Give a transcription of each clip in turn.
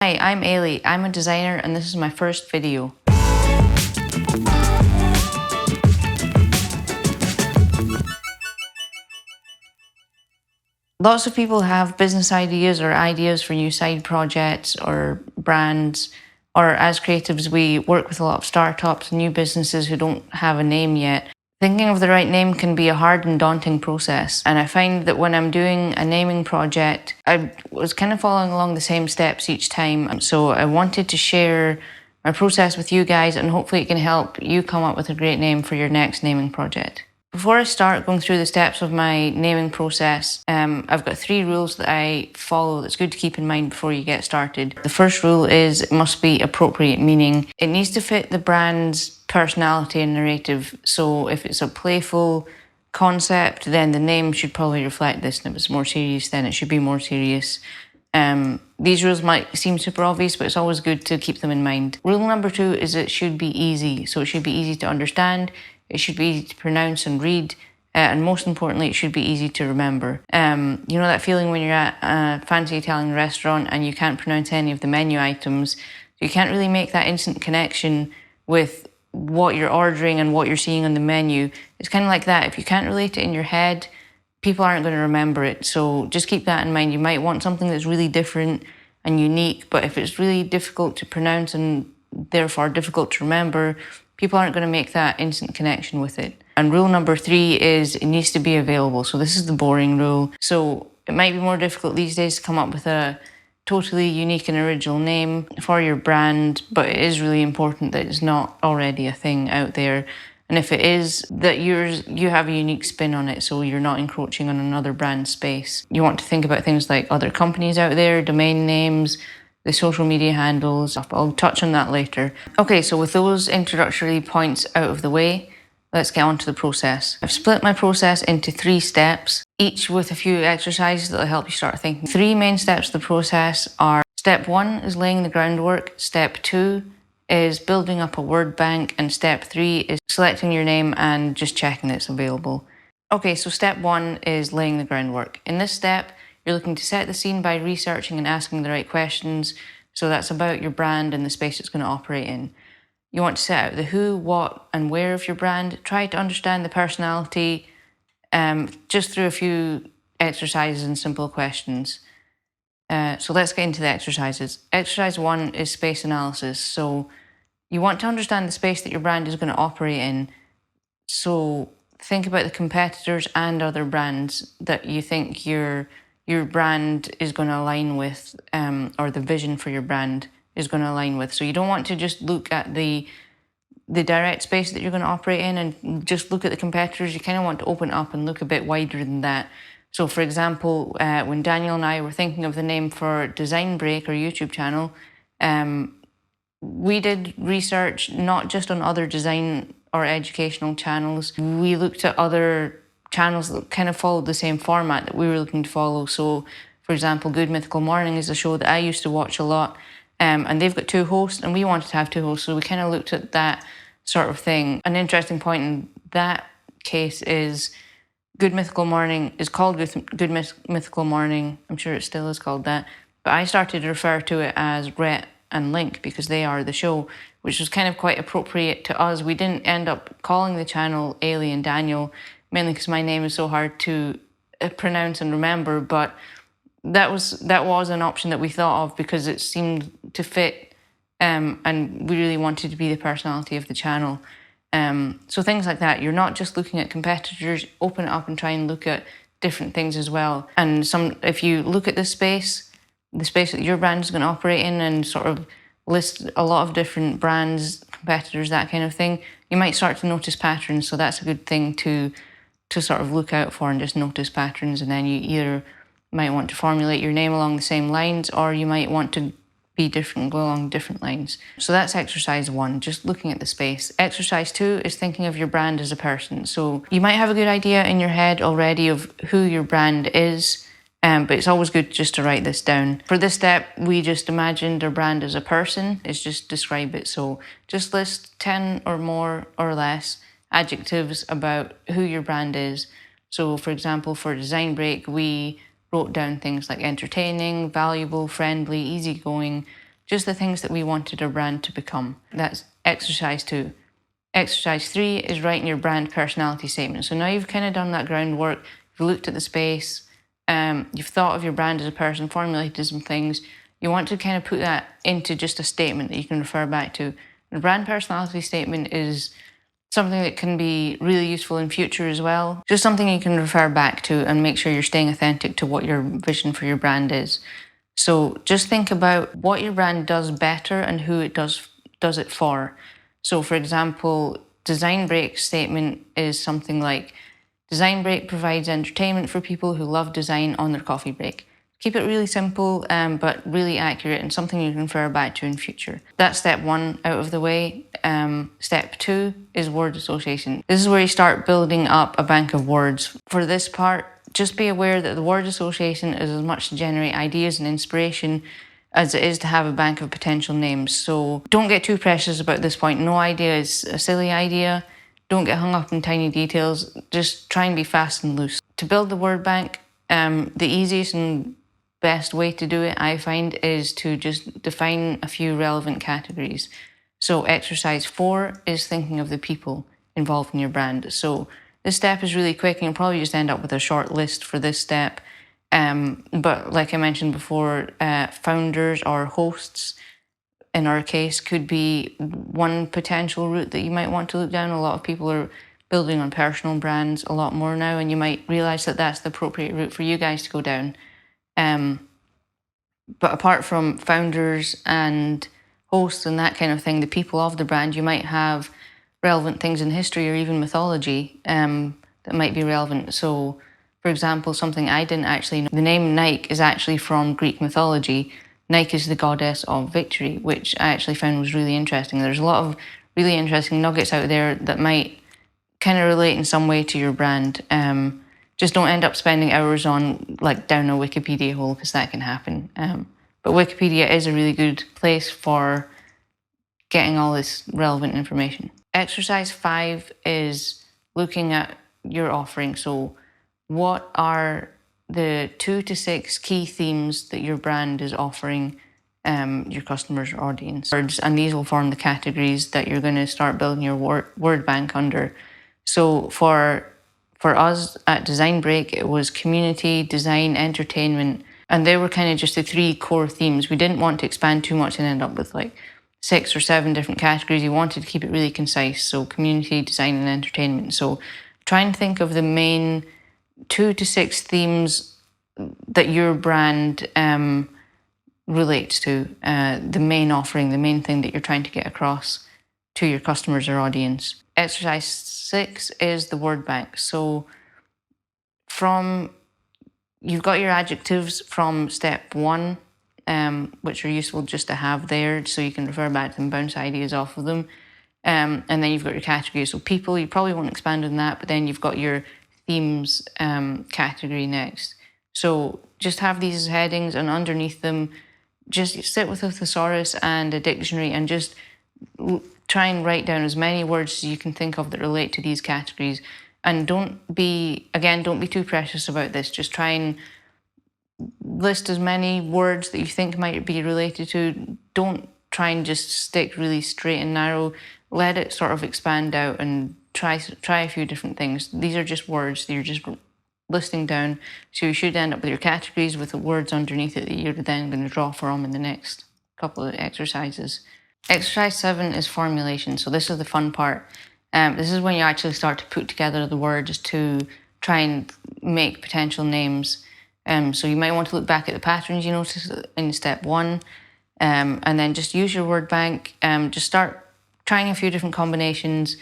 Hi, I'm Ailey. I'm a designer and this is my first video. Lots of people have business ideas or ideas for new side projects or brands, or as creatives, we work with a lot of startups and new businesses who don't have a name yet. Thinking of the right name can be a hard and daunting process. And I find that when I'm doing a naming project, I was kind of following along the same steps each time. So I wanted to share my process with you guys, and hopefully it can help you come up with a great name for your next naming project. Before I start going through the steps of my naming process, I've got 3 rules that I follow that's good to keep in mind before you get started. The first rule is it must be appropriate, meaning it needs to fit the brand's personality and narrative. So if it's a playful concept, then the name should probably reflect this, and if it's more serious, then it should be more serious. These rules might seem super obvious, but it's always good to keep them in mind. Rule number 2 is it should be easy. So it should be easy to understand, it should be easy to pronounce and read, and most importantly, it should be easy to remember. You know that feeling when you're at a fancy Italian restaurant and you can't pronounce any of the menu items, you can't really make that instant connection with what you're ordering and what you're seeing on the menu. It's kind of like that. If you can't relate it in your head, people aren't going to remember it. So just keep that in mind. You might want something that's really different and unique, but if it's really difficult to pronounce and therefore difficult to remember, people aren't going to make that instant connection with it. And rule number 3 is it needs to be available. So this is the boring rule. So it might be more difficult these days to come up with a totally unique and original name for your brand, but it is really important that it's not already a thing out there. And if it is, that you have a unique spin on it, so you're not encroaching on another brand's space. You want to think about things like other companies out there, domain names, the social media handles. I'll touch on that later. Okay, so with those introductory points out of the way, let's get on to the process. I've split my process into 3 steps, each with a few exercises that'll help you start thinking. 3 main steps of the process are: step 1 is laying the groundwork, step 2 is building up a word bank, and step 3 is selecting your name and just checking that it's available. Okay, so step 1 is laying the groundwork. In this step, you're looking to set the scene by researching and asking the right questions. So that's about your brand and the space it's going to operate in. You want to set out the who, what, and where of your brand. Try to understand the personality just through a few exercises and simple questions. So let's get into the exercises. Exercise 1 is space analysis. So you want to understand the space that your brand is going to operate in. So think about the competitors and other brands that you think your brand is going to align with, or the vision for your brand is going to align with. So you don't want to just look at the direct space that you're going to operate in and just look at the competitors. You kind of want to open up and look a bit wider than that. So for example, when Daniel and I were thinking of the name for Design Break, our YouTube channel, we did research not just on other design or educational channels. We looked at other channels that kind of followed the same format that we were looking to follow. So for example, Good Mythical Morning is a show that I used to watch a lot, and they've got 2 hosts and we wanted to have 2 hosts. So we kind of looked at that sort of thing. An interesting point in that case is Good Mythical Morning is called Good Mythical Morning. I'm sure it still is called that. But I started to refer to it as Rhett and Link because they are the show, which was kind of quite appropriate to us. We didn't end up calling the channel Ailey and Daniel, mainly because my name is so hard to pronounce and remember, but that was an option that we thought of because it seemed to fit, and we really wanted to be the personality of the channel. So things like that. You're not just looking at competitors, open it up and try and look at different things as well. And if you look at the space that your brand is going to operate in and sort of list a lot of different brands, competitors, that kind of thing, you might start to notice patterns. So that's a good thing to sort of look out for and just notice patterns. And then you either might want to formulate your name along the same lines, or you might want to be different, go along different lines. So that's exercise 1, just looking at the space. Exercise 2 is thinking of your brand as a person. So you might have a good idea in your head already of who your brand is, but it's always good just to write this down. For this step, we just imagined our brand as a person. It's just describe it. So just list 10 or more or less adjectives about who your brand is. So for example, for Design Break, we wrote down things like entertaining, valuable, friendly, easygoing, just the things that we wanted our brand to become. That's exercise 2. Exercise 3 is writing your brand personality statement. So now you've kind of done that groundwork, you've looked at the space, you've thought of your brand as a person, formulated some things. You want to kind of put that into just a statement that you can refer back to. The brand personality statement is something that can be really useful in future as well. Just something you can refer back to and make sure you're staying authentic to what your vision for your brand is. So just think about what your brand does better and who it does it for. So for example, Design Break's statement is something like, Design Break provides entertainment for people who love design on their coffee break. Keep it really simple, but really accurate and something you can refer back to in future. That's step 1 out of the way. Step 2 is word association. This is where you start building up a bank of words. For this part, just be aware that the word association is as much to generate ideas and inspiration as it is to have a bank of potential names. So don't get too precious about this point. No idea is a silly idea. Don't get hung up in tiny details. Just try and be fast and loose. To build the word bank, the easiest and best way to do it, I find, is to just define a few relevant categories. So exercise 4 is thinking of the people involved in your brand. So this step is really quick and you'll probably just end up with a short list for this step. But like I mentioned before, founders or hosts, in our case, could be one potential route that you might want to look down. A lot of people are building on personal brands a lot more now, and you might realize that that's the appropriate route for you guys to go down. But apart from founders and hosts and that kind of thing, the people of the brand, you might have relevant things in history or even mythology that might be relevant. So, for example, something I didn't actually know, the name Nike is actually from Greek mythology. Nike is the goddess of victory, which I actually found was really interesting. There's a lot of really interesting nuggets out there that might kind of relate in some way to your brand. Just don't end up spending hours on down a Wikipedia hole, because that can happen. But Wikipedia is a really good place for getting all this relevant information. Exercise 5 is looking at your offering. So what are the 2 to 6 key themes that your brand is offering your customers or audience? And these will form the categories that you're going to start building your word bank under. So for us at Design Break, it was community, design, entertainment, and they were kind of just the 3 core themes. We didn't want to expand too much and end up with 6 or 7 different categories. We wanted to keep it really concise. So community, design, and entertainment. So try and think of the main 2 to 6 themes that your brand relates to, the main offering, the main thing that you're trying to get across to your customers or audience. Exercise 6 is the word bank. So you've got your adjectives from step 1, which are useful just to have there so you can refer back to them, bounce ideas off of them. And then you've got your categories. So people, you probably won't expand on that, but then you've got your themes category next. So just have these as headings, and underneath them, just sit with a thesaurus and a dictionary and just try and write down as many words as you can think of that relate to these categories. And don't be too precious about this. Just try and list as many words that you think might be related to. Don't try and just stick really straight and narrow. Let it sort of expand out and try a few different things. These are just words that you're just listing down. So you should end up with your categories with the words underneath it that you're then going to draw from in the next couple of exercises. Exercise 7 is formulation. So this is the fun part. This is when you actually start to put together the words to try and make potential names. So you might want to look back at the patterns you noticed in step 1, and then just use your word bank. Just start trying a few different combinations.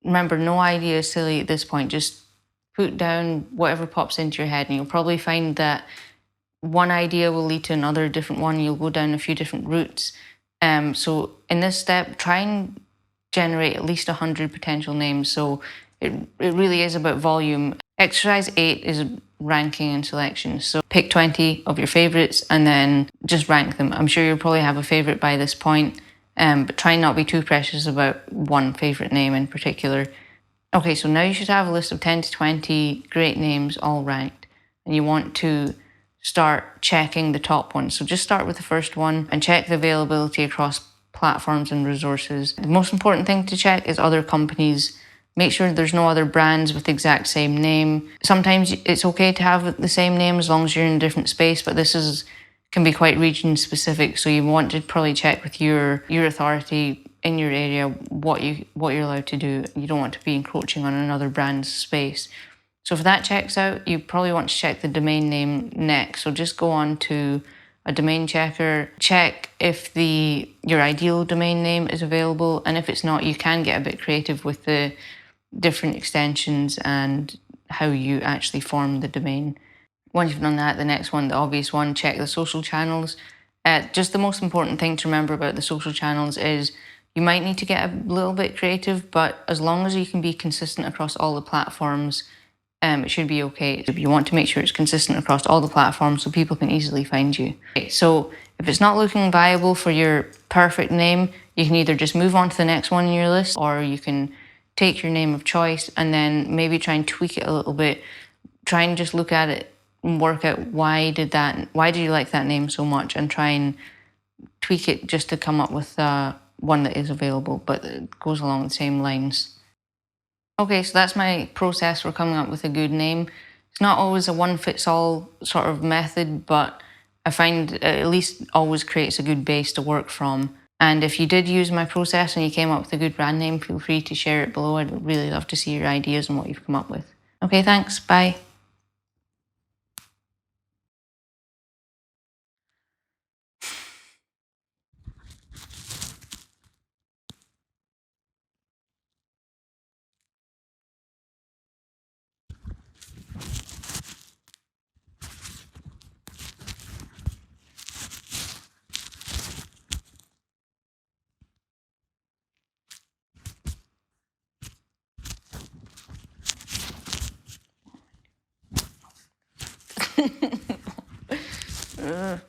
Remember, no idea is silly at this point. Just put down whatever pops into your head, and you'll probably find that one idea will lead to another different one. You'll go down a few different routes. So in this step, try and generate at least 100 potential names. So it really is about volume. Exercise 8 is ranking and selection. So pick 20 of your favorites and then just rank them. I'm sure you'll probably have a favorite by this point, but try not to be too precious about one favorite name in particular. Okay, so now you should have a list of 10 to 20 great names all ranked, and you want to start checking the top ones. So just start with the first one and check the availability across platforms and resources. The most important thing to check is other companies. Make sure there's no other brands with the exact same name. Sometimes it's okay to have the same name as long as you're in a different space, but this can be quite region specific. So you want to probably check with your authority in your area what you're allowed to do. You don't want to be encroaching on another brand's space. So if that checks out, you probably want to check the domain name next. So just go on to a domain checker, check if your ideal domain name is available, and if it's not, you can get a bit creative with the different extensions and how you actually form the domain. Once you've done that, the next one, the obvious one, check the social channels. Just the most important thing to remember about the social channels is you might need to get a little bit creative, but as long as you can be consistent across all the platforms, it should be okay. You want to make sure it's consistent across all the platforms so people can easily find you. Okay, so if it's not looking viable for your perfect name, you can either just move on to the next one in your list, or you can take your name of choice and then maybe try and tweak it a little bit. Try and just look at it and work out why did you like that name so much, and try and tweak it just to come up with one that is available but it goes along the same lines. Okay, so that's my process for coming up with a good name. It's not always a one-fits-all sort of method, but I find it at least always creates a good base to work from. And if you did use my process and you came up with a good brand name, feel free to share it below. I'd really love to see your ideas and what you've come up with. Okay, thanks. Bye. Ugh.